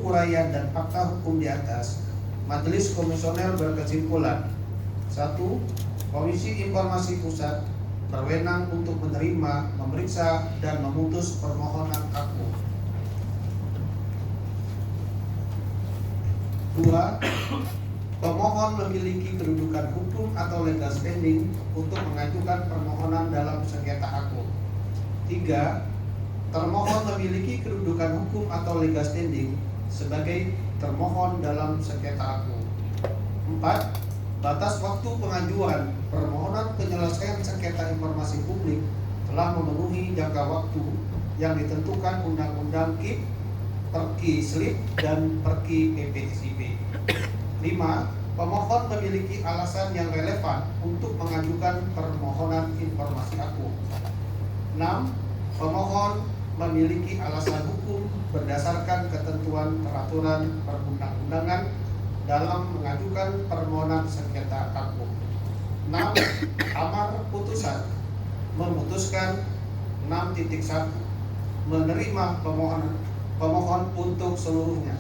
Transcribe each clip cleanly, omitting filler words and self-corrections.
uraian dan fakta hukum di atas, Majelis Komisioner berkesimpulan: 1. Komisi Informasi Pusat berwenang untuk menerima, memeriksa, dan memutus permohonan aku. 2. Pemohon memiliki kedudukan hukum atau legal standing untuk mengajukan permohonan dalam sengketa aku. 3. Termohon memiliki kedudukan hukum atau legal standing sebagai termohon dalam sengketa aku. 4. Batas waktu pengajuan permohonan penyelesaian sengketa informasi publik telah memenuhi jangka waktu yang ditentukan Undang-Undang KIP, Perki SLIP, dan Perki PPSIP. 5. Pemohon memiliki alasan yang relevan untuk mengajukan permohonan informasi aku. 6. Pemohon memiliki alasan hukum berdasarkan ketentuan peraturan perundang-undangan dalam mengajukan permohonan sengketa aku. 6. Amar putusan memutuskan 6.1 menerima pemohon untuk seluruhnya.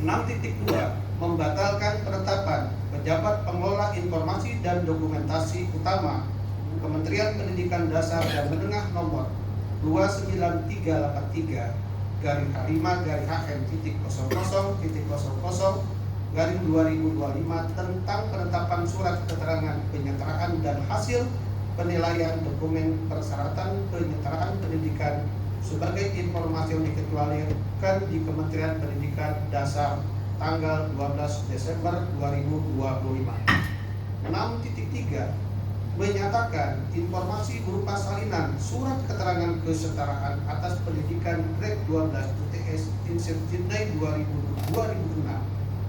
6.2 membatalkan penetapan pejabat pengelola informasi dan dokumentasi utama Kementerian Pendidikan Dasar dan Menengah nomor 293/HM.00.00/2025 tentang penetapan surat keterangan penyertaan dan hasil penilaian dokumen persyaratan penyertaan pendidikan sebagai informasi yang dikecualikan di Kementerian Pendidikan Dasar tanggal 12 Desember 2025. 6.3 menyatakan informasi berupa salinan surat keterangan kesetaraan atas pendidikan grade 12 UTS Insert Jinai 2006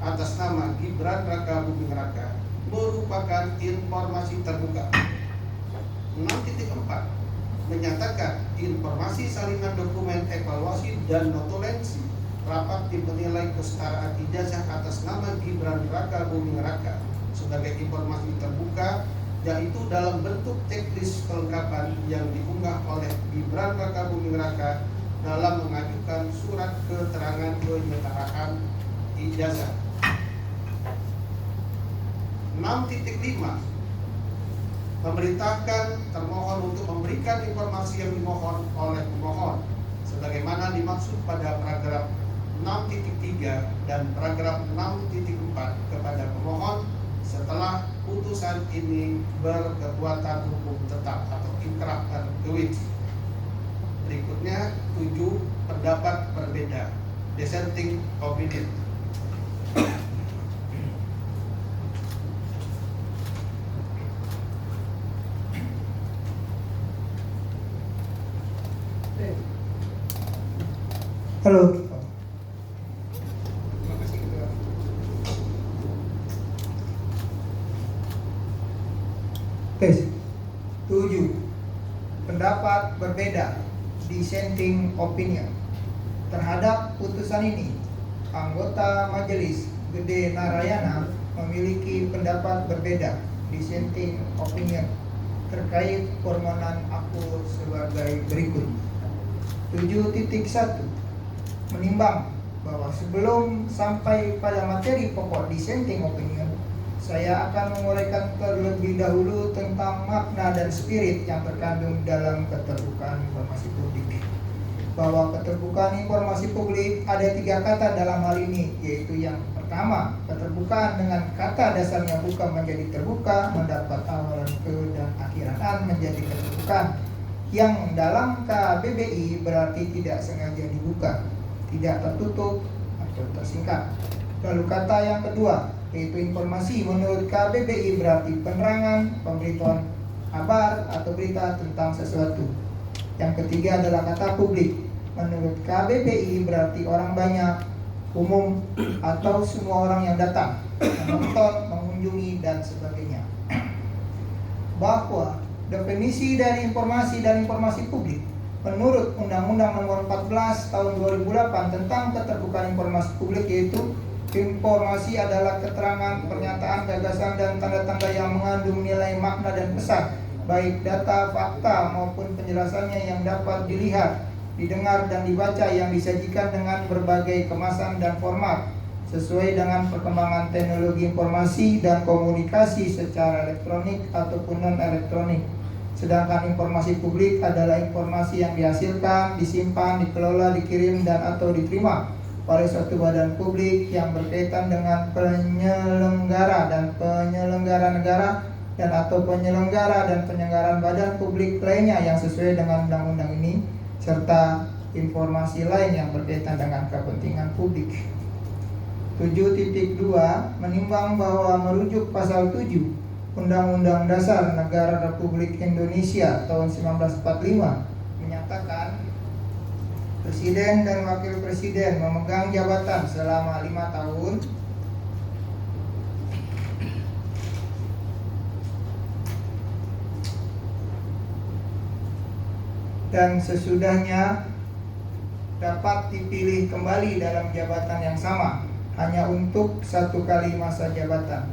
atas nama Gibran Raka Buming Raka merupakan informasi terbuka. 6.4 menyatakan informasi salinan dokumen evaluasi dan notulensi rapat tim penilai kesetaraan ijazah atas nama Gibran Raka Buming Raka sebagai informasi terbuka, yaitu dalam bentuk checklist kelengkapan yang diunggah oleh Gibran Raka Buming Raka dalam mengajukan surat keterangan penyetaraan ijazah. 6.5 memerintahkan termohon untuk memberikan informasi yang dimohon oleh pemohon sebagaimana dimaksud pada paragraf 6.3 dan paragraf 6.4 kepada pemohon setelah putusan ini berkekuatan hukum tetap atau inkrah tertulis. Berikutnya 7. Pendapat berbeda, dissenting opinion. Halo. Tes 7. Pendapat berbeda, dissenting opinion. Terhadap putusan ini, anggota Majelis Gede Narayana memiliki pendapat berbeda, dissenting opinion, terkait permohonan aku sebagai berikut. 7.1 menimbang bahwa sebelum sampai pada materi pokok dissenting opinion, saya akan menguraikan terlebih dahulu tentang makna dan spirit yang terkandung dalam keterbukaan informasi publik. Bahwa keterbukaan informasi publik ada 3 kata dalam hal ini, yaitu yang pertama, keterbukaan dengan kata dasarnya buka menjadi terbuka, mendapat awalan ke dan akhiran an menjadi keterbukaan, yang dalam KBBI berarti tidak sengaja dibuka, tidak tertutup atau tersingkap. Lalu kata yang kedua, yaitu informasi menurut KBBI berarti penerangan, pemberitahuan kabar atau berita tentang sesuatu. Yang ketiga adalah kata publik. Menurut KBBI berarti orang banyak, umum, atau semua orang yang datang, menonton, mengunjungi, dan sebagainya. Bahwa definisi dari informasi dan informasi publik menurut Undang-Undang Nomor 14 Tahun 2008 tentang keterbukaan informasi publik, yaitu informasi adalah keterangan, pernyataan, gagasan, dan tanda-tanda yang mengandung nilai makna dan pesan, baik data, fakta, maupun penjelasannya yang dapat dilihat, didengar dan dibaca yang disajikan dengan berbagai kemasan dan format sesuai dengan perkembangan teknologi informasi dan komunikasi secara elektronik ataupun non-elektronik. Sedangkan informasi publik adalah informasi yang dihasilkan, disimpan, dikelola, dikirim, dan atau diterima oleh suatu badan publik yang berkaitan dengan penyelenggara negara dan atau penyelenggara dan penyelenggaraan badan publik lainnya yang sesuai dengan undang-undang ini, serta informasi lain yang berkaitan dengan kepentingan publik. 7.2 menimbang bahwa merujuk pasal 7 Undang-Undang Dasar Negara Republik Indonesia tahun 1945 menyatakan Presiden dan Wakil Presiden memegang jabatan selama 5 tahun dan sesudahnya dapat dipilih kembali dalam jabatan yang sama hanya untuk 1 kali masa jabatan.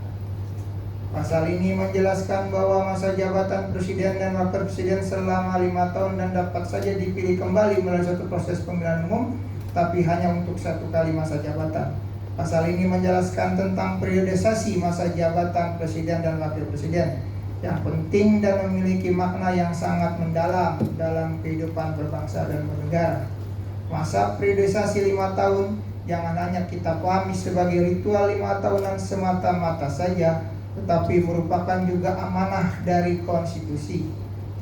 Pasal ini menjelaskan bahwa masa jabatan Presiden dan Wakil Presiden selama 5 tahun dan dapat saja dipilih kembali melalui suatu proses pemilihan umum, tapi hanya untuk 1 kali masa jabatan. Pasal ini menjelaskan tentang periodisasi masa jabatan Presiden dan Wakil Presiden yang penting dan memiliki makna yang sangat mendalam dalam kehidupan berbangsa dan bernegara. Masa periodisasi 5 tahun jangan hanya kita pahami sebagai ritual 5 tahunan semata-mata saja, tetapi merupakan juga amanah dari konstitusi.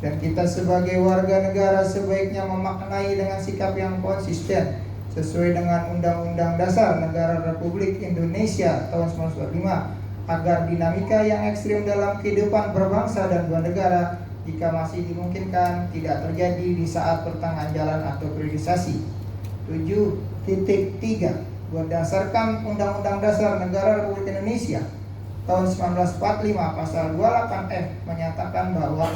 Dan kita sebagai warga negara sebaiknya memaknai dengan sikap yang konsisten sesuai dengan Undang-Undang Dasar Negara Republik Indonesia tahun 1945 agar dinamika yang ekstrim dalam kehidupan berbangsa dan bernegara jika masih dimungkinkan tidak terjadi di saat pertengahan jalan atau periodisasi. 7.3 berdasarkan Undang-Undang Dasar Negara Republik Indonesia tahun 1945 pasal 28F menyatakan bahwa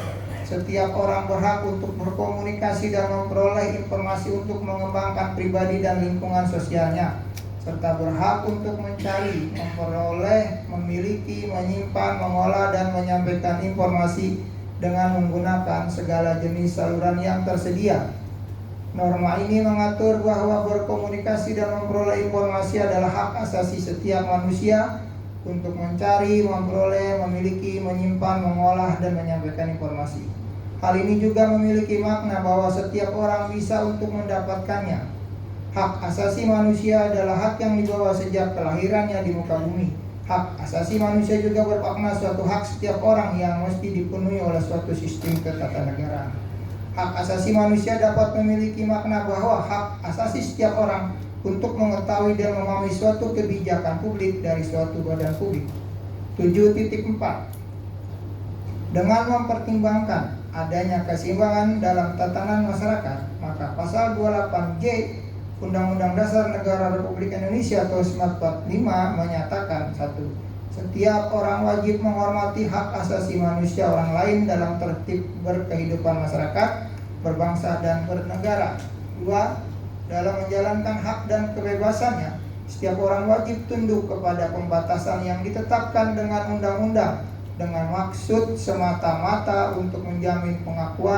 setiap orang berhak untuk berkomunikasi dan memperoleh informasi untuk mengembangkan pribadi dan lingkungan sosialnya, serta berhak untuk mencari, memperoleh, memiliki, menyimpan, mengolah, dan menyampaikan informasi dengan menggunakan segala jenis saluran yang tersedia. Norma ini mengatur bahwa berkomunikasi dan memperoleh informasi adalah hak asasi setiap manusia untuk mencari, memperoleh, memiliki, menyimpan, mengolah, dan menyampaikan informasi. Hal ini juga memiliki makna bahwa setiap orang bisa untuk mendapatkannya. Hak asasi manusia adalah hak yang dibawa sejak kelahirannya di muka bumi. Hak asasi manusia juga bermakna suatu hak setiap orang yang mesti dipenuhi oleh suatu sistem ketatanegaraan. Hak asasi manusia dapat memiliki makna bahwa hak asasi setiap orang untuk mengetahui dan memahami suatu kebijakan publik dari suatu badan publik. 7.4 dengan mempertimbangkan adanya keseimbangan dalam tatanan masyarakat, maka pasal 28J Undang-Undang Dasar Negara Republik Indonesia tahun 1945 menyatakan 1. Setiap orang wajib menghormati hak asasi manusia orang lain dalam tertib berkehidupan masyarakat, berbangsa, dan bernegara. 2. Dalam menjalankan hak dan kebebasannya, setiap orang wajib tunduk kepada pembatasan yang ditetapkan dengan undang-undang dengan maksud semata-mata untuk menjamin pengakuan